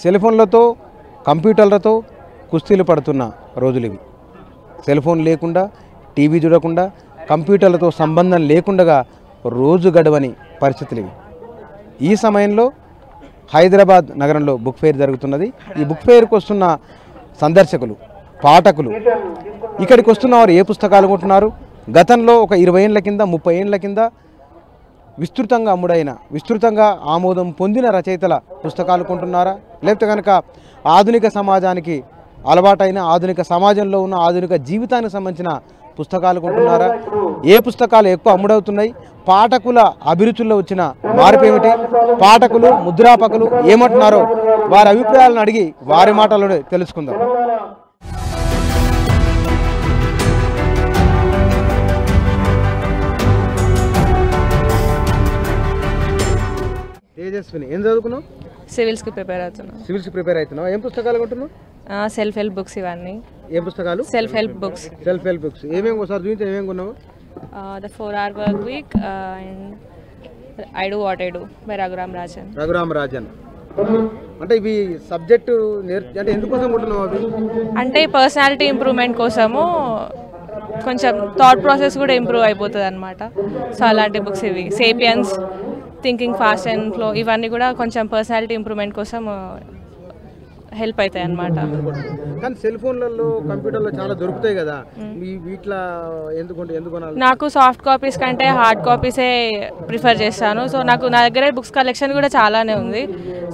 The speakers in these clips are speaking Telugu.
సెల్ ఫోన్లతో కంప్యూటర్లతో కుస్తీలు పడుతున్న రోజులు ఇవి. సెల్ ఫోన్ లేకుండా, టీవీ చూడకుండా, కంప్యూటర్లతో సంబంధం లేకుండా రోజు గడవని పరిస్థితులు ఇవి. ఈ సమయంలో హైదరాబాద్ నగరంలో బుక్ ఫెయిర్ జరుగుతున్నది. ఈ బుక్ ఫెయిర్కి వస్తున్న సందర్శకులు, పాఠకులు ఇక్కడికి వస్తున్న వారు ఏ పుస్తకాలు కొంటున్నారు? గతంలో ఒక 20 ఏళ్ల కింద, 30 ఏళ్ల కింద విస్తృతంగా అమ్ముడైన, విస్తృతంగా ఆమోదం పొందిన రచయితల పుస్తకాలు కొంటున్నారా? లేకపోతే కనుక ఆధునిక సమాజానికి అలవాటైన, ఆధునిక సమాజంలో ఉన్న ఆధునిక జీవితానికి సంబంధించిన పుస్తకాలు కొంటున్నారా? ఏ పుస్తకాలు ఎక్కువ అమ్ముడవుతున్నాయి? పాఠకుల అభిరుచుల్లో వచ్చిన మార్పు ఏమిటి? పాఠకులు, ముద్రాపకులు ఏమంటున్నారో వారి అభిప్రాయాలను అడిగి వారి మాటలోనే తెలుసుకుందాం. తేజస్విని, ఏం చదువుకున్నావు? సివిల్స్కి ప్రిపేర్ అవుతున్నావు. సివిల్స్కి ప్రిపేర్ అవుతున్నావు. ఏం పుస్తకాలు కొంటున్నావు? సెల్ఫ్ హెల్ప్ బుక్స్ ఇవన్నీ. ఏం పుస్తకాలు? Self help books. Self help books ఏమేమి ఒకసారి చూపించి ఏమేమి కొన్నావు? The 4-hour work week and I do what I do by Raghuram Rajan. Raghuram Rajan అంటే ఇవి సబ్జెక్టు అంటే ఎందుకోసం కొంటున్నావు అవి? అంటే పర్సనాలిటీ ఇంప్రూవ్మెంట్ కోసము, కొంచెం థాట్ ప్రాసెస్ కూడా ఇంప్రూవ్ అయిపోతుంది అనమాట. సో అలాంటి బుక్స్ ఇవి. Sapiens, thinking fast and flow, ఇవన్నీ కూడా కొంచెం పర్సనాలిటీ ఇంప్రూవ్మెంట్ కోసం హెల్ప్ అవుతాయి అన్నమాట. కానీ సెల్ ఫోన్లలో, కంప్యూటర్లో చాలా దొరుకుతాయి కదా, వీటిలో ఎందుకు నాకు సాఫ్ట్ కాపీస్ కంటే హార్డ్ కాపీసే ప్రిఫర్ చేస్తాను. సో నా దగ్గర బుక్స్ కలెక్షన్ కూడా చాలానే ఉంది.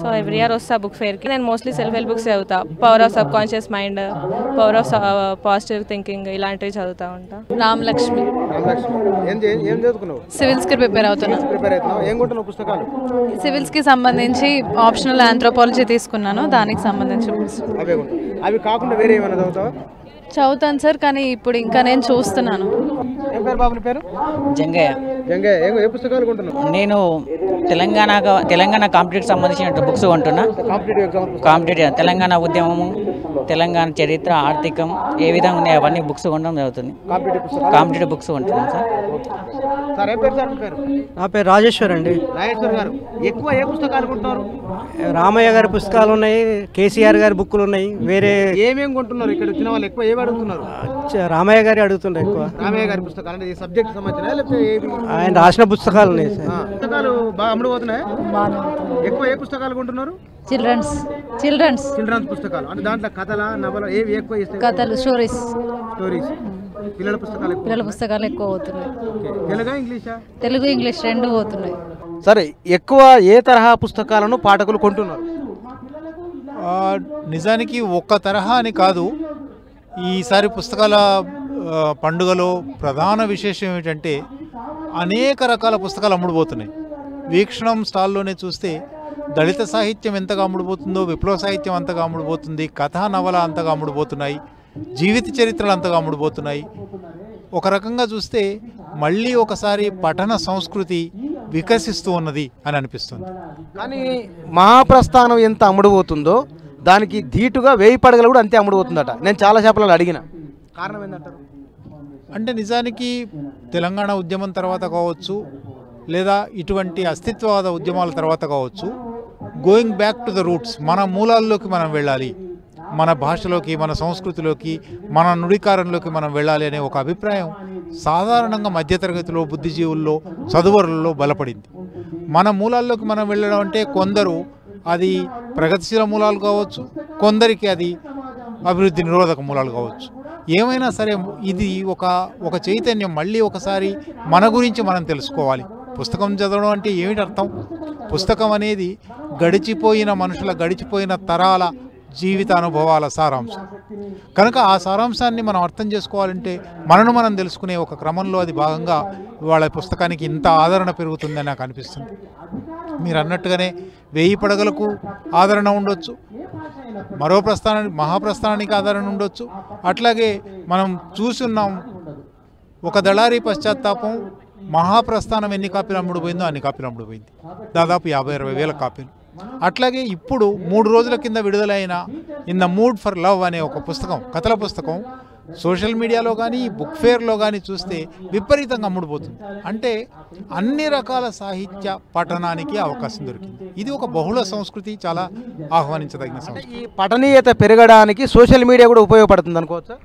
సో ఎవ్రీ ఇయర్ వస్తా బుక్ ఫేర్కి. నేను మోస్ట్లీ సెల్ఫ్ హెల్ప్ బుక్స్ చదువుతా. Power of sub conscious mind, power of positive thinking, ఇలాంటివి చదువుతూ ఉంటా. రామలక్ష్మి. ఏం చదువుకున్నావు? సివిల్స్కి ప్రిపేర్ అవుతున్నా. ఏం కొంటున్నావు పుస్తకాలు? సివిల్స్కి సంబంధించి ఆప్షనల్ ఆంథ్రోపాలజీ తీసుకున్నాను, దానికి సంబంధించి. అవి కాకుండా వేరే ఏమైనా చదువుతావా? చదువుతాను సార్, కానీ ఇప్పుడు ఇంకా నేను చూస్తున్నాను. ఏం పేరు బాబు నీ పేరు? జంగయ్య. జంగయ్య, ఏ పుస్తకాలు కొంటున్నావు? నేను తెలంగాణ కాంపిటేటివ్ సంబంధించిన బుక్స్ కొంటున్నా. కాంపిటేటివ్ తెలంగాణ ఉద్యమము, తెలంగాణ చరిత్ర, ఆర్థికం ఏ విధంగా ఉన్నాయి అవన్నీ బుక్స్ కొనడం జరుగుతుంది. కాంపిటేటివ్ బుక్స్ కొంటున్నాను సార్. సార్ ఏం పేరు సార్ మీ పేరు? నా పేరు రాజేశ్వర్ అండి. రాజేశ్వర్ గారు, ఎక్కువ ఏ పుస్తకాలు కొంటున్నారు? రామయ్య గారి పుస్తకాలు ఉన్నాయి, కేసీఆర్ గారి బుక్కులు ఉన్నాయి. వేరే ఏమేమి కొంటున్నారు? ఇక్కడ వచ్చిన వాళ్ళు ఎక్కువ ఏమి అడుగుతున్నారు? రామయ్య గారి అడుగుతుండే ఎక్కువ. రామయ్య గారి పుస్తకాలు అంటే ఈ సబ్జెక్ట్ సంబంధించిన, లేకపోతే ఆయన రాసిన పుస్తకాలు ఉన్నాయి. పుస్తకాలు బాగా అమ్ముడుపోతున్నాయి. ఎక్కువ ఏ పుస్తకాలు కొంటున్నారు? చిల్డ్రన్స్ పుస్తకాలు అంటే దాంట్లో కథల, నవల ఏవి ఎక్కువ ఇస్తాయి? కథలు, స్టోరీస్. పిల్లల పుస్తకాలు ఎక్కువ పోతున్నాయి. తెలుగా ఇంగ్లీషా? తెలుగు, ఇంగ్లీష్ రెండు పోతున్నాయి. సరే, ఎక్కువ ఏ తరహా పుస్తకాలను పాఠకులు కొంటున్నారు? నిజానికి ఒక్క తరహా అని కాదు. ఈసారి పుస్తకాల పండుగలో ప్రధాన విశేషం ఏమిటంటే అనేక రకాల పుస్తకాలు అమ్ముడుపోతున్నాయి. వీక్షణం స్టాల్లోనే చూస్తే దళిత సాహిత్యం ఎంతగా అమ్ముడుపోతుందో, విప్లవ సాహిత్యం అంతగా అమ్ముడుపోతుంది, కథా నవల అంతగా అమ్ముడుపోతున్నాయి, జీవిత చరిత్రలు అంతగా అమ్ముడుపోతున్నాయి. ఒక రకంగా చూస్తే మళ్ళీ ఒకసారి పఠన సంస్కృతి వికసిస్తూ ఉన్నది అని అనిపిస్తుంది. కానీ మహాప్రస్థానం ఎంత అమ్ముడుపోతుందో దానికి ధీటుగా 1000 పడగలు కూడా అంతే అమ్ముడుపోతుందట. నేను చాలా చేపలను అడిగిన. కారణం ఏంటంటారు? అంటే నిజానికి తెలంగాణ ఉద్యమం తర్వాత కావచ్చు, లేదా ఇటువంటి అస్తిత్వవాద ఉద్యమాల తర్వాత కావచ్చు, going back to the roots, మన మూలాల్లోకి మనం వెళ్ళాలి, మన భాషలోకి, మన సంస్కృతిలోకి, మన నుడికారంలోకి మనం వెళ్ళాలి అనే ఒక అభిప్రాయం సాధారణంగా మధ్యతరగతిలో, బుద్ధిజీవుల్లో, చదువరులలో బలపడింది. మన మూలాల్లోకి మనం వెళ్ళడం అంటే కొందరు అది ప్రగతిశీల మూలాలు కావచ్చు, కొందరికి అది అభివృద్ధి నిరోధక మూలాలు కావచ్చు. ఏమైనా సరే ఇది ఒక చైతన్యం. మళ్ళీ ఒకసారి మన గురించి మనం తెలుసుకోవాలి. పుస్తకం చదవడం అంటే ఏమిటి అర్థం? పుస్తకం అనేది గడిచిపోయిన మనుషుల, గడిచిపోయిన తరాల జీవిత అనుభవాల సారాంశం. కనుక ఆ సారాంశాన్ని మనం అర్థం చేసుకోవాలంటే మనను మనం తెలుసుకునే ఒక క్రమంలో అది భాగంగా వాళ్ళ పుస్తకానికి ఇంత ఆదరణ పెరుగుతుందని నాకు అనిపిస్తుంది. మీరు అన్నట్టుగానే 1000 పడగలకు ఆదరణ ఉండొచ్చు, మహాప్రస్థానానికి ఆదరణ ఉండొచ్చు. అట్లాగే మనం చూస్తున్నాం, ఒక దళారీ పశ్చాత్తాపం, మహాప్రస్థానం ఎన్ని కాపీలు అమ్ముడుపోయిందో అన్ని కాపీలు అమ్ముడుపోయింది, దాదాపు 50-60 వేల కాపీలు. అట్లాగే ఇప్పుడు 3 రోజుల కింద విడుదలైన in the mood for love అనే ఒక పుస్తకం, కథల పుస్తకం, సోషల్ మీడియాలో కానీ బుక్ ఫేర్లో కానీ చూస్తే విపరీతంగా అమ్ముడుపోతుంది. అంటే అన్ని రకాల సాహిత్య పఠనానికి అవకాశం దొరికింది. ఇది ఒక బహుళ సంస్కృతి, చాలా ఆహ్వానించదగిన సంస్కృతి. ఈ పఠనీయత పెరగడానికి సోషల్ మీడియా కూడా ఉపయోగపడుతుంది అనుకోవచ్చా?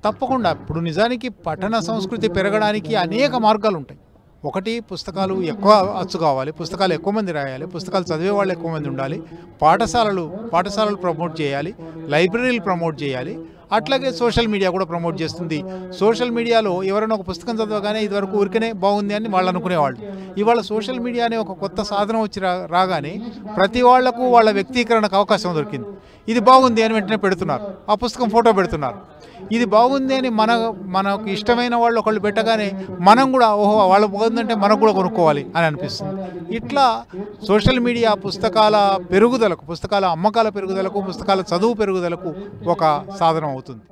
తప్పకుండా. ఇప్పుడు నిజానికి పఠన సంస్కృతి పెరగడానికి అనేక మార్గాలు ఉంటాయి. ఒకటి, పుస్తకాలు ఎక్కువ అచ్చు కావాలి, పుస్తకాలు ఎక్కువ మంది రాయాలి, పుస్తకాలు చదివే వాళ్ళు ఎక్కువ మంది ఉండాలి, పాఠశాలలు ప్రమోట్ చేయాలి, లైబ్రరీలు ప్రమోట్ చేయాలి. అట్లాగే సోషల్ మీడియా కూడా ప్రమోట్ చేస్తుంది. సోషల్ మీడియాలో ఎవరైనా ఒక పుస్తకం చదవగానే ఇదివరకు ఊరికనే బాగుంది అని వాళ్ళు అనుకునేవాళ్ళు. ఇవాళ సోషల్ మీడియా అనే ఒక కొత్త సాధనం వచ్చి రాగానే ప్రతి వాళ్లకు వాళ్ళ వ్యక్తీకరణకు అవకాశం దొరికింది. ఇది బాగుంది అని వెంటనే పెడుతున్నారు, ఆ పుస్తకం ఫోటో పెడుతున్నారు. ఇది బాగుంది అని మనకు ఇష్టమైన వాళ్ళు ఒకళ్ళు పెట్టగానే మనం కూడా ఓహో వాళ్ళు బాగుందంటే మనకు కూడా కొనుక్కోవాలి అని అనిపిస్తుంది. ఇట్లా సోషల్ మీడియా పుస్తకాల పెరుగుదలకు, పుస్తకాల అమ్మకాల పెరుగుదలకు, పుస్తకాల చదువు పెరుగుదలకు ఒక సాధనం అవుతుంది.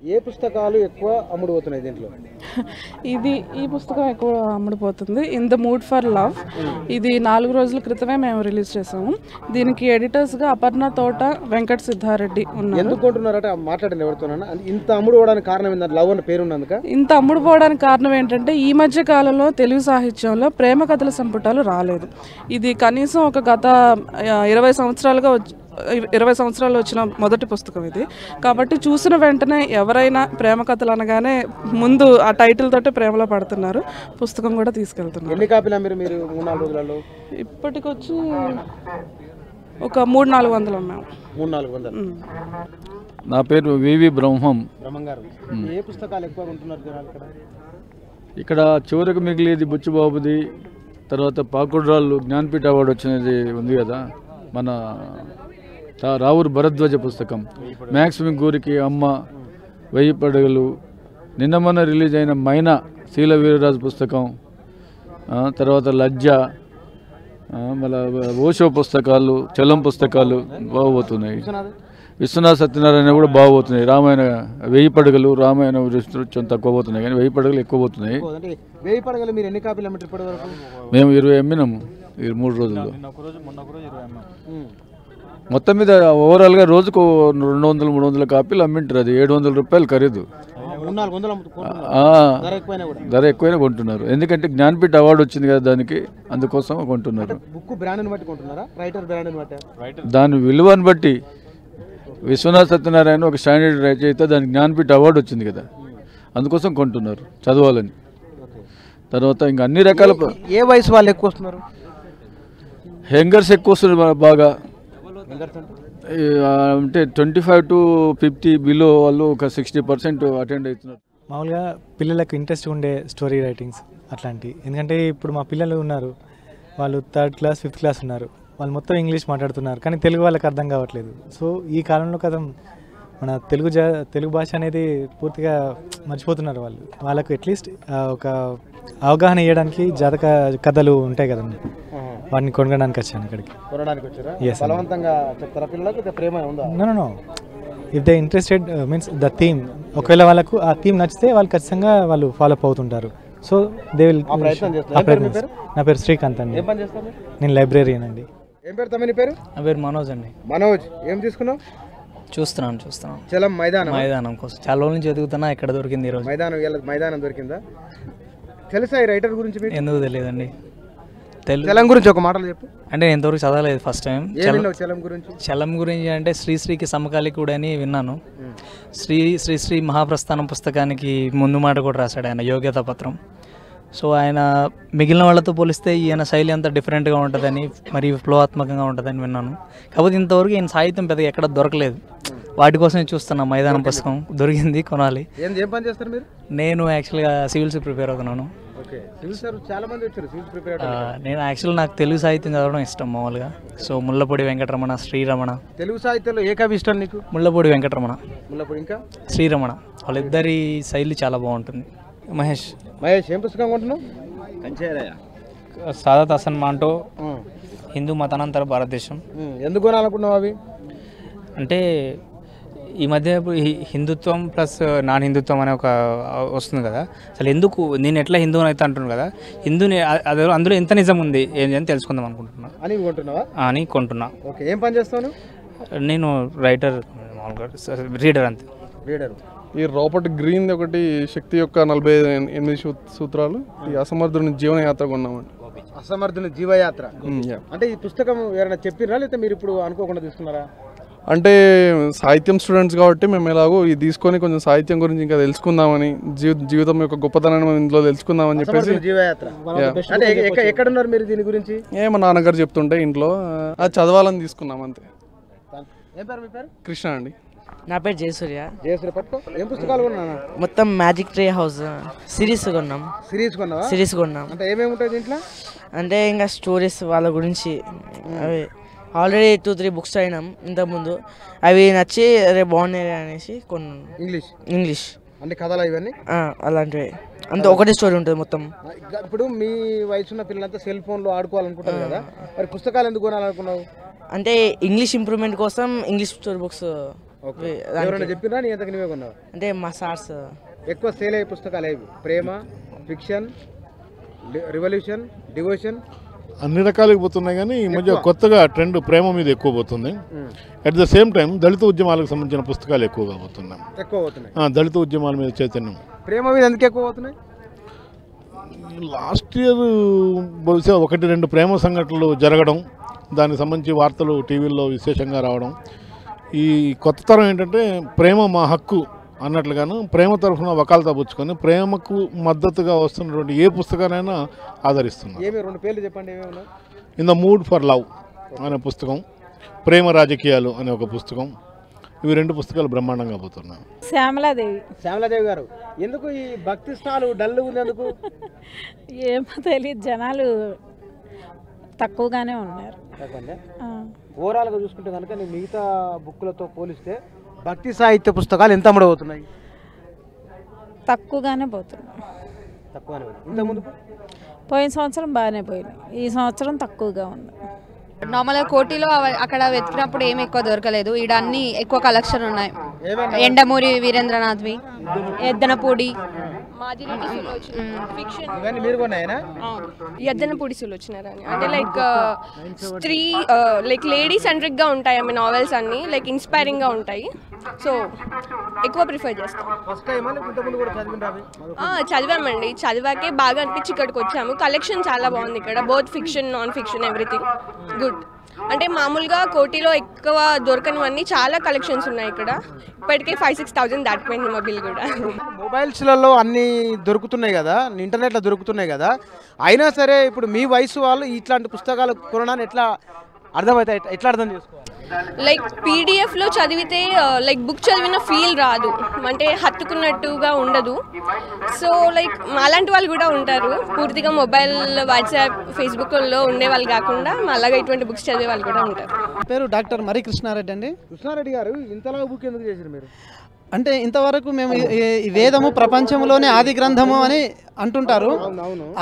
ఏ పుస్తకాలు ఎక్కువ అమ్ముడుపోతున్నాయి దీంట్లో? ఈ పుస్తకం ఎక్కువ అమ్ముడుపోతుంది, in the mood for love. ఇది 4 రోజుల క్రితమే మేము రిలీజ్ చేసాము. దీనికి ఎడిటర్స్గా అపర్ణ తోట, వెంకట సిద్ధారెడ్డి ఉన్నారు. ఎందుకు కొంటున్నారంటే మాట్లాడండి ఎవరితోనన్నా. ఇంత అమ్ముడుపోవడానికి కారణం ఏంటంటే లవ్ అన్న పేరు ఉన్నందుక. ఇంత అమ్ముడుపోవడానికి కారణం ఏంటంటే ఈ మధ్య కాలంలో తెలుగు సాహిత్యంలో ప్రేమ కథల సంపుటాలు రాలేదు. ఇది కనీసం ఒక గత 20 సంవత్సరాలు వచ్చిన మొదటి పుస్తకం ఇది. కాబట్టి చూసిన వెంటనే ఎవరైనా ప్రేమ కథలు అనగానే ముందు ఆ టైటిల్ తోటే ప్రేమలో పడుతున్నారు. పుస్తకం కూడా తీసుకెళ్తున్నారు. ఎన్ని కాపీలు మీరు 3-4 రోజులలో? ఇప్పటికొచ్చి ఒక 300-400 అమ్మాము. 300-400. నా పేరు వివి బ్రహ్మం గారు. ఏ పుస్తకాలు ఎక్కువ కొంటున్నారు జనాలు ఇక్కడ? చివరకు మిగిలేది బుచ్చిబాబుది, తర్వాత పాకుడ్రాళ్ళు జ్ఞానపీఠ అవార్డు వచ్చినది ఉంది కదా, మన రావూరు భరద్వాజ పుస్తకం, మ్యాక్స్ మింగూరికి అమ్మ, 1000 పడగలు, నిన్న మొన్న రిలీజ్ అయిన మైనా శీల వీరరాజు పుస్తకం, తర్వాత లజ్జ, మళ్ళీ ఓషో పుస్తకాలు, చలం పుస్తకాలు బాగుపోతున్నాయి. విశ్వనాథ సత్యనారాయణ కూడా బాగుపోతున్నాయి. రామాయణ 1000 పడగలు, రామాయణ కొంచెం తక్కువ పోతున్నాయి, కానీ 1000 పడగలు ఎక్కువ పోతున్నాయి. 1000 పడగలు మీరు ఎన్ని కాపీలు అమ్మినారు ఇప్పటి వరకు? మేము 20 అమ్మినాము 3 రోజుల్లో. మొత్తం మీద ఓవరాల్గా రోజుకు 200-300 కాపీలు అమ్మింటారు. అది 700 రూపాయలు ఖరీదు. ధర ఎక్కువైనా కొంటున్నారు, ఎందుకంటే జ్ఞానపీఠ అవార్డు వచ్చింది కదా దానికి, అందుకోసం కొంటున్నారు. దాని విలువను బట్టి విశ్వనాథ సత్యనారాయణ ఒక స్టాండర్డ్ రచయిత, దానికి జ్ఞానపీఠ అవార్డు వచ్చింది కదా, అందుకోసం కొంటున్నారు చదవాలని. తర్వాత ఇంకా అన్ని రకాల. ఏ వయసు వాళ్ళు ఎక్కువ వస్తున్నారు? యంగర్స్ ఎక్కువ వస్తున్నారు బాగా. అంటే 25 to 50 బిలో వాళ్ళు ఒక 60% అటెండ్ అవుతున్నారు. మామూలుగా పిల్లలకు ఇంట్రెస్ట్ ఉండే స్టోరీ రైటింగ్స్ అట్లాంటివి. ఎందుకంటే ఇప్పుడు మా పిల్లలు ఉన్నారు, వాళ్ళు 3rd క్లాస్ 5th క్లాస్ ఉన్నారు, వాళ్ళు మొత్తం ఇంగ్లీష్ మాట్లాడుతున్నారు, కానీ తెలుగు వాళ్ళకి అర్థం కావట్లేదు. సో ఈ కాలంలో కదా మన తెలుగు భాష అనేది పూర్తిగా మర్చిపోతున్నారు వాళ్ళు. వాళ్ళకు అట్లీస్ట్ ఒక అవగాహన ఇవ్వడానికి జాతక కథలు ఉంటాయి కదండి, వాటిని కొనడానికి వచ్చాను ఇక్కడికి. No if they interested means the theme, ఒకవేళ వాళ్ళకు ఆ థీమ్ నచ్చితే వాళ్ళు ఖచ్చితంగా వాళ్ళు ఫాలో అప్ అవుతుంటారు. So they will. నా పేరు శ్రీకాంత్ అండి, నేను లైబ్రేరియన్ అండి. ఏం పేరు తమ్మి నీ పేరు? నా పేరు మనోజ్ అండి. మనోజ్, ఏం తీసుకున్నావు? చూస్తున్నాను చలం మైదానం కోసం చాలా రోజుల నుంచి ఎదుగుతున్నా, ఎక్కడ దొరికింది ఈరోజు. మైదానం దొరికిందా? తెలుసా ఈ రైటర్ గురించి మీకు? ఎందుకు తెలియదండి. చలం గురించి ఒక మాటలు చెప్పు. అంటే నేను ఇంతవరకు చదవలేదు, ఫస్ట్ టైం. చలం గురించి అంటే శ్రీకి సమకాలికుడు అని విన్నాను. శ్రీ మహాప్రస్థానం పుస్తకానికి ముందు మాట కూడా రాశాడు ఆయన, యోగ్యతా పత్రం. సో ఆయన మిగిలిన వాళ్ళతో పోలిస్తే ఈయన శైలి అంతా డిఫరెంట్గా ఉంటుందని, మరి ఫ్లోఆత్మకంగా ఉంటుందని విన్నాను. కాకపోతే ఇంతవరకు ఈయన సాహిత్యం పెద్దగా ఎక్కడ దొరకలేదు. వాటి కోసం చూస్తున్నా. మైదానం పుస్తకం దొరికింది, కొనాలి. ఏం పని చేస్తారు మీరు? నేను యాక్చువల్గా సివిల్స్ ప్రిపేర్ అవుతున్నాను. నేను యాక్చువల్ నాకు తెలుగు సాహిత్యం చదవడం ఇష్టం మామూలుగా. సో ముళ్ళపూడి వెంకటరమణ, శ్రీరమణ. తెలుగు సాహిత్యంలో ఏ కవి ఇష్టం నీకు? ముళ్ళపూడి వెంకటరమణ, ఇంకా శ్రీరమణ, వాళ్ళిద్దరి శైలి చాలా బాగుంటుంది. మహేష్, ఏం పుస్తకం కొంటున్నావు? సాదాత్ హసన్ మాంటో, హిందూ మతానంతర భారతదేశం. ఎందుకు కొనాలనుకున్నావు అవి? అంటే ఈ మధ్య హిందుత్వం ప్లస్ నాన్ హిందుత్వం అనే ఒక వస్తుంది కదా, అసలు ఎందుకు నేను ఎట్లా హిందువుని అయితే అంటున్నాను కదా, హిందూని అందులో ఎంత నిజం ఉంది అని తెలుసుకుందాం అనుకుంటున్నా అని కొంటున్నా. ఏం పని చేస్తాను? నేను రైటర్, రీడర్ అంతే. ఈ రాబర్ట్ గ్రీన్ ఒకటి శక్తి యొక్క 48 సూత్రాలు, ఈ అసమర్థుని జీవనయాత్ర కొన్నామండి. అసమర్థుని జీవయాత్ర Yeah. అంటే ఈ పుస్తకం ఎవరైనా చెప్పిరా లేకపోతే మీరు ఇప్పుడు అనుకోకుండా తీసుకున్నారా? అంటే సాహిత్యం స్టూడెంట్స్ కాబట్టి మేము ఎలాగో ఇది తీసుకొని కొంచెం సాహిత్యం గురించి ఇంకా తెలుసుకుందామని, జీవితం యొక్క గొప్పతనాన్ని మనం ఇందులో తెలుసుకుందామని చెప్పేసి. అసమర్థుని జీవయాత్ర అంటే ఎక్కడున్నారు మీరు దీని గురించి? మా నాన్నగారు చెప్తుంటే ఇంట్లో అది చదవాలని తీసుకున్నాం అంతే. ఏం పేరు మీ పేరు? కృష్ణ అండి. నా పేరు జయసూర్య. జయసూర్య పట్టుకో. ఏం పుస్తకాలు కొన్నా? మొత్తం మ్యాజిక్ ట్రీ హౌస్ సిరీస్ కొన్నాం. సిరీస్ కొన్నావా? సిరీస్ కొన్నాం. అంటే ఏమేమి ఉంటాయి దీంట్లో? అంటే ఇంకా స్టోరీస్ వాళ్ళ గురించి అవి ఆల్రెడీ 2-3 బుక్స్ అయినాం ఇంతకుముందు, అవి నచ్చి రేపు బాగున్నాయి అనేసి కొన్నాను. ఇంగ్లీష్ అంటే కథలు ఇవన్నీ అలాంటివి అంతే, ఒకటే స్టోరీ ఉంటుంది మొత్తం. ఇప్పుడు మీ వయసు ఉన్న పిల్లలంతా సెల్ ఫోన్లో ఆడుకోవాలనుకుంటారు కదా, మరి పుస్తకాలు ఎందుకు కొనాలనుకున్నావు? అంటే ఇంగ్లీష్ ఇంప్రూవ్మెంట్ కోసం ఇంగ్లీష్ స్టోరీ బుక్స్. ఎవరైనా చెప్పినా నీ ఎంతకు నువ్వే కొన్నావు? అంటే మా సార్స్. ఎక్కువ సేల్ అయ్యే పుస్తకాలు ఏవి? ప్రేమ, ఫిక్షన్, రివల్యూషన్, డివోషన్, అన్ని రకాలకి పోతున్నాయి. కానీ ఈ మధ్య కొత్తగా ట్రెండ్ ప్రేమ మీద ఎక్కువ పోతుంది. అట్ ద సేమ్ టైం దళిత ఉద్యమాలకు సంబంధించిన పుస్తకాలు ఎక్కువగా పోతున్నాయి. దళిత ఉద్యమాల మీద చైతన్యం. ప్రేమ మీద ఎందుకు ఎక్కువ పోతున్నాయి? లాస్ట్ ఇయర్ బహుశా 1-2 ప్రేమ సంఘటనలు జరగడం, దానికి సంబంధించి వార్తలు టీవీల్లో విశేషంగా రావడం. ఈ కొత్త తరం ఏంటంటే ప్రేమ మా హక్కు అన్నట్లుగాను ప్రేమ తరఫున వకాలతా పుచ్చుకొని ప్రేమకు మద్దతుగా వస్తున్నటువంటి ఏ పుస్తకానైనా ఆదరిస్తున్నారు. ఏమి 2 పేర్లు చెప్పండి. In the mood for love అనే పుస్తకం, ప్రేమ రాజకీయాలు అనే ఒక పుస్తకం, ఇవి 2 పుస్తకాలు బ్రహ్మాండంగా పోతున్నాయి. శ్యామలాదేవి గారు, ఎందుకు ఈ భక్తి స్థాలు డల్ ఉంది? ఎందుకు ఏమో తెలియదు, జనాలు తక్కువగానే ఉన్నారు. ఓవరాల్గా చూసుకుంటే కనుక నేను మిగతా బుక్కులతో పోలిస్తే భక్తి సాహిత్య పుస్తకాలు ఎంత అమ్ముడవుతున్నాయి? తక్కువగానే పోతున్నాయి. తక్కువనే ఇంతకుముందు పోయిన సంవత్సరం బాగానే పోయినాయి, ఈ సంవత్సరం తక్కువగా ఉంది. నార్మల్గా కోటిలో అక్కడ వెతికినప్పుడు ఏమి ఎక్కువ దొరకలేదు, ఈడ అన్ని ఎక్కువ కలెక్షన్ ఉన్నాయి. ఎండమూరి వీరేంద్రనాథ్వి, ఎద్దనపూడి, ఎద్దనపూడి సులోచనారాణి అంటే లైక్ స్త్రీ లైక్ లేడీ సెంట్రిక్గా ఉంటాయి. ఆమె నావెల్స్ అన్నీ లైక్ ఇన్స్పైరింగ్గా ఉంటాయి. సో ఎక్కువ ప్రిఫర్ చేస్తాం. చదివామండి, చదివాకే బాగా అనిపించి ఇక్కడికి వచ్చాము. కలెక్షన్ చాలా బాగుంది ఇక్కడ, both fiction, non fiction, everything good. అంటే మామూలుగా కోటిలో ఎక్కువ దొరకనివన్నీ చాలా కలెక్షన్స్ ఉన్నాయి ఇక్కడ. ఇప్పటికే 5-6,000 దాటిపోయింది మా బిల్ కూడా. మొబైల్స్లలో అన్నీ దొరుకుతున్నాయి కదా, ఇంటర్నెట్లో దొరుకుతున్నాయి కదా, అయినా సరే ఇప్పుడు మీ వయసు వాళ్ళు ఇట్లాంటి పుస్తకాలు కొనడానికి ఎట్లా అర్థమవుతాయి? ఎట్లా అర్థం చేసుకోవాలి? లైక్ పీడిఎఫ్లో చదివితే లైక్ బుక్ చదివిన ఫీల్ రాదు, అంటే హత్తుకున్నట్టుగా ఉండదు. సో లైక్ అలాంటి వాళ్ళు కూడా ఉంటారు, పూర్తిగా మొబైల్, వాట్సాప్, ఫేస్బుక్లో ఉండే వాళ్ళు కాకుండా అలాగా ఇటువంటి బుక్స్ చదివే వాళ్ళు కూడా ఉంటారు. పేరు డాక్టర్ మరి కృష్ణారెడ్డి అండి. కృష్ణారెడ్డి గారు, ఇంతలా బుక్ ఎందుకు చేశారు మీరు? అంటే ఇంతవరకు మేము ఈ వేదము ప్రపంచంలోనే ఆది గ్రంథము అని అంటుంటారు.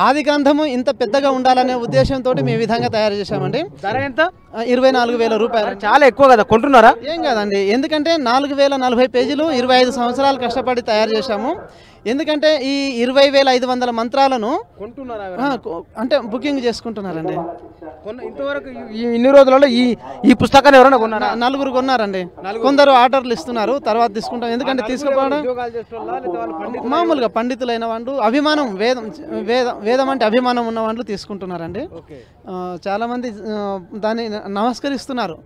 ఆది గ్రంథము ఇంత పెద్దగా ఉండాలనే ఉద్దేశంతో మేము ఈ విధంగా తయారు చేశామండి. ధర ఎంత? 24,000 రూపాయలు. చాలా ఎక్కువ కదా, కొంటున్నారా? ఏం కాదండి, ఎందుకంటే 4,040 పేజీలు 25 సంవత్సరాలు కష్టపడి తయారు చేశాము. ఎందుకంటే ఈ 20,500 మంత్రాలను అంటే బుకింగ్ చేసుకుంటున్నారండి. ఇంతవరకు ఇన్ని రోజులలో ఈ పుస్తకాన్ని ఎవరైనా కొన్నారా? 4 కొన్నారండి. కొందరు ఆర్డర్లు ఇస్తున్నారు, తర్వాత తీసుకుంటాం. ఎందుకంటే తీసుకోవడం మామూలుగా పండితులైన వాళ్ళు, అభిమానం, వేదం అంటే అభిమానం ఉన్న వాళ్ళు తీసుకుంటున్నారండి. చాలా మంది దాన్ని నమస్కరిస్తున్నారు,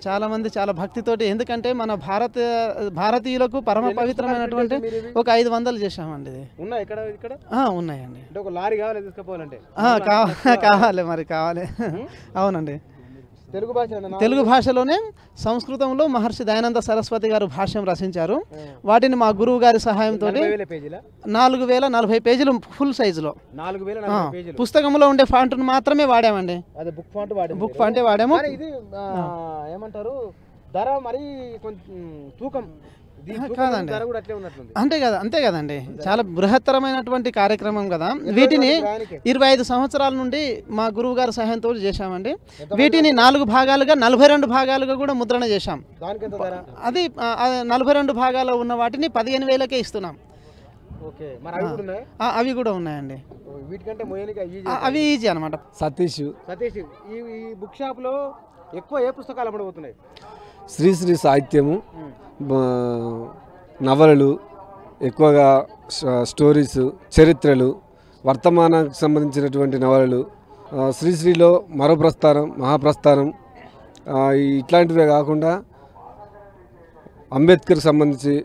చాలా మంది చాలా భక్తితోటి. ఎందుకంటే మన భారతీయులకు పరమ పవిత్రమైనటువంటి ఒక 500 చేశామండి. ఉన్నాయండి. కావాలి మరి, కావాలి. అవునండి. తెలుగు భాషలోనే సంస్కృతంలో మహర్షి దయానంద సరస్వతి గారు భాష్యం రచించారు. వాటిని మా గురువు గారి సహాయంతో 4,040 పేజీలు ఫుల్ సైజులో పుస్తకంలో ఉండే ఫాంట్ను మాత్రమే వాడామండి. బుక్ ఫాంటే వాడాము. ఏమంటారు, ధర మరి కొంచెం తూకం కాదండి, అంతే కదండి. చాలా బృహత్తరమైనటువంటి కార్యక్రమం కదా. వీటిని 25 సంవత్సరాల నుండి మా గురువు గారి సహాయంతో చేశామండి. వీటిని 4 భాగాలుగా 42 భాగాలుగా కూడా ముద్రణ చేశాం. అది 42 భాగాలు ఉన్న వాటిని 15,000కే ఇస్తున్నాం. అవి కూడా ఉన్నాయండి, అవి ఈజీ అనమాట. సతీష్, ఈ బుక్ షాప్ లో ఎక్కువ ఏ పుస్తకాలు అమ్మడబోతున్నాయి? శ్రీశ్రీ సాహిత్యము, నవలలు, ఎక్కువగా స్టోరీస్, చరిత్రలు, వర్తమానానికి సంబంధించినటువంటి నవలలు, శ్రీశ్రీలో మరో ప్రస్థానం, మహాప్రస్థానం, ఇట్లాంటివే కాకుండా అంబేద్కర్ సంబంధించి,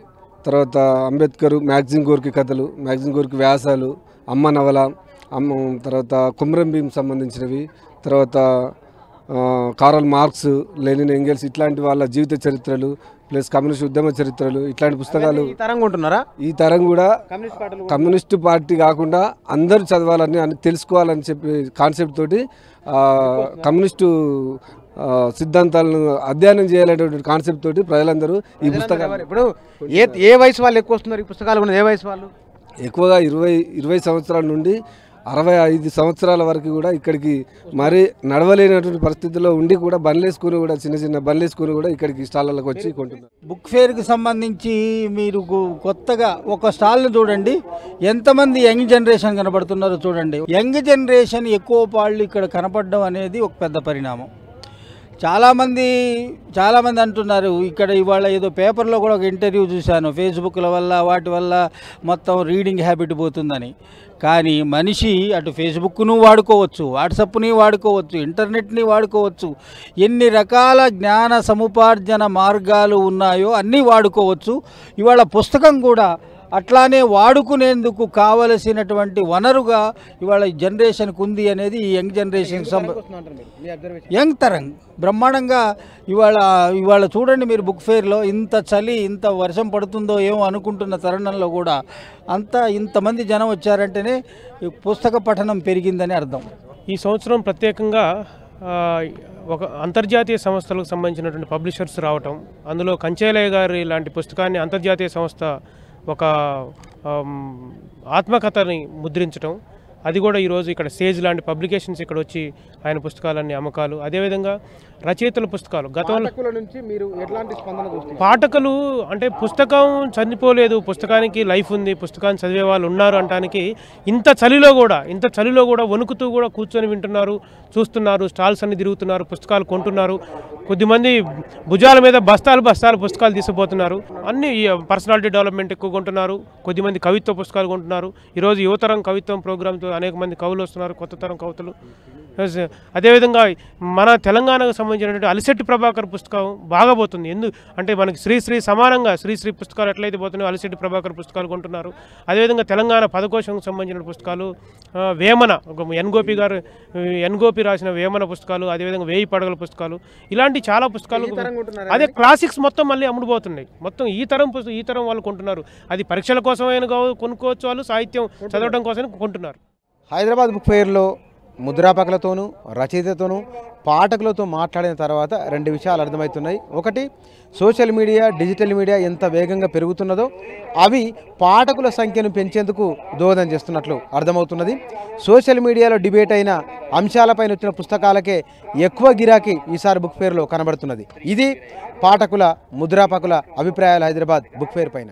తర్వాత అంబేద్కర్ మ్యాగజిన్ గోర్కి కథలు, మ్యాగజిన్ గోర్కి వ్యాసాలు, అమ్మ నవల, తర్వాత కుమ్రం భీం సంబంధించినవి, తర్వాత కారల్ మార్క్స్, లెనిన్, ఎంగెల్స్ ఇట్లాంటి వాళ్ళ జీవిత చరిత్రలు ప్లస్ కమ్యూనిస్ట్ ఉద్యమ చరిత్రలు, ఇట్లాంటి పుస్తకాలు ఈ తరం కూడా కమ్యూనిస్టు పార్టీ కాకుండా అందరూ చదవాలని తెలుసుకోవాలని చెప్పి కాన్సెప్ట్ తోటి కమ్యూనిస్టు సిద్ధాంతాలను అధ్యయనం చేయాలనేటువంటి కాన్సెప్ట్ తోటి ప్రజలందరూ ఈ పుస్తకాలు. ఇప్పుడు ఏ వయసు వాళ్ళు ఎక్కువ వస్తున్నారు ఈ పుస్తకాలు కూడా? ఏ వయసు వాళ్ళు ఎక్కువగా 20 సంవత్సరాల నుండి 65 సంవత్సరాల వరకు కూడా ఇక్కడికి మరి నడవలేనటువంటి పరిస్థితుల్లో ఉండి కూడా బండ్లేసుకుని కూడా చిన్న బండ్లేసుకుని కూడా ఇక్కడికి స్టాళ్ళకి వచ్చి కొంటున్నారు. బుక్ ఫేర్కి సంబంధించి మీరు కొత్తగా ఒక స్టాల్ని చూడండి, ఎంతమంది యంగ్ జనరేషన్ కనబడుతున్నారో చూడండి. యంగ్ జనరేషన్ ఎక్కువ వాళ్ళు ఇక్కడ కనపడడం అనేది ఒక పెద్ద పరిణామం. చాలామంది అంటున్నారు ఇక్కడ ఇవాళ ఏదో పేపర్లో కూడా ఒక ఇంటర్వ్యూ చూశాను, ఫేస్బుక్ల వల్ల వాటి వల్ల మొత్తం రీడింగ్ హ్యాబిట్ పోతుందని. కానీ మనిషి అటు ఫేస్బుక్ను వాడుకోవచ్చు, వాట్సాప్ని వాడుకోవచ్చు, ఇంటర్నెట్ని వాడుకోవచ్చు, ఎన్ని రకాల జ్ఞాన సముపార్జన మార్గాలు ఉన్నాయో అన్నీ వాడుకోవచ్చు. ఇవాళ పుస్తకం కూడా అట్లానే వాడుకునేందుకు కావలసినటువంటి వనరుగా ఇవాళ జనరేషన్కి ఉంది అనేది ఈ యంగ్ జనరేషన్ యంగ్ తరం బ్రహ్మాండంగా ఇవాళ చూడండి మీరు బుక్ ఫేర్లో ఇంత చలి ఇంత వర్షం పడుతుందో ఏమో అనుకుంటున్న తరుణంలో కూడా ఇంతమంది జనం వచ్చారంటేనే పుస్తక పఠనం పెరిగిందని అర్థం. ఈ సంవత్సరం ప్రత్యేకంగా ఒక అంతర్జాతీయ సంస్థలకు సంబంధించినటువంటి పబ్లిషర్స్ రావటం, అందులో కంచేలయ్య గారి లాంటి పుస్తకాన్ని అంతర్జాతీయ సంస్థ ఒక ఆత్మకథని ముద్రించడం, అది కూడా ఈరోజు ఇక్కడ సేజ్ లాంటి పబ్లికేషన్స్ ఇక్కడ వచ్చి ఆయన పుస్తకాలన్నీ అమ్మకాలు. అదేవిధంగా రచయితల పుస్తకాలు గతంలో నుంచి మీరు ఎట్లాంటి స్పందన చూస్తున్నారు? పాఠకులు అంటే పుస్తకం చనిపోలేదు, పుస్తకానికి లైఫ్ ఉంది, పుస్తకాన్ని చదివే వాళ్ళు ఉన్నారు అనడానికి ఇంత చలిలో కూడా వణుకుతూ కూడా కూర్చొని వింటున్నారు, చూస్తున్నారు, స్టాల్స్ అన్ని తిరుగుతున్నారు, పుస్తకాలు కొంటున్నారు. కొద్దిమంది భుజాల మీద బస్తాలు పుస్తకాలు తీసుకుపోతున్నారు. అన్ని పర్సనాలిటీ డెవలప్మెంట్ ఎక్కువ కొంటున్నారు, కొద్దిమంది కవిత్వ పుస్తకాలు కొంటున్నారు. ఈరోజు యువతరం కవిత్వం ప్రోగ్రామ్తో అనేక మంది కవులు వస్తున్నారు, కొత్త తరం కవితలు. అదేవిధంగా మన తెలంగాణకు సంబంధించినటువంటి అలిశెట్టి ప్రభాకర్ పుస్తకం బాగా పోతుంది. అంటే మనకి శ్రీశ్రీ సమానంగా శ్రీశ్రీ పుస్తకాలు ఎట్లయితే పోతున్నాయో అలిశెట్టి ప్రభాకర్ పుస్తకాలు కొంటున్నారు. అదేవిధంగా తెలంగాణ పదకోశంకు సంబంధించిన పుస్తకాలు, వేమన ఎన్ గోపి రాసిన వేమన పుస్తకాలు, అదేవిధంగా 1000 పడగల పుస్తకాలు, ఇలాంటి చాలా పుస్తకాలు అదే క్లాసిక్స్ మొత్తం మళ్ళీ అమ్ముడుపోతున్నాయి. మొత్తం ఈ తరం వాళ్ళు కొంటున్నారు. అది పరీక్షల కోసమైనా కొనుక్కోవచ్చు, వాళ్ళు సాహిత్యం చదవడం కోసం కొంటున్నారు. హైదరాబాద్ బుక్ ఫెయిర్లో ముద్రాపకులతోనూ రచయితతోనూ పాఠకులతో మాట్లాడిన తర్వాత 2 విషయాలు అర్థమవుతున్నాయి. ఒకటి, సోషల్ మీడియా, డిజిటల్ మీడియా ఎంత వేగంగా పెరుగుతున్నదో అవి పాఠకుల సంఖ్యను పెంచేందుకు దోహదం చేస్తున్నట్లు అర్థమవుతున్నది. సోషల్ మీడియాలో డిబేట్ అయిన అంశాలపైన వచ్చిన పుస్తకాలకే ఎక్కువ గిరాకీ ఈసారి బుక్ ఫెయిర్లో కనబడుతున్నది. ఇది పాఠకుల, ముద్రాపకుల అభిప్రాయాలు హైదరాబాద్ బుక్ ఫెయిర్ పైన.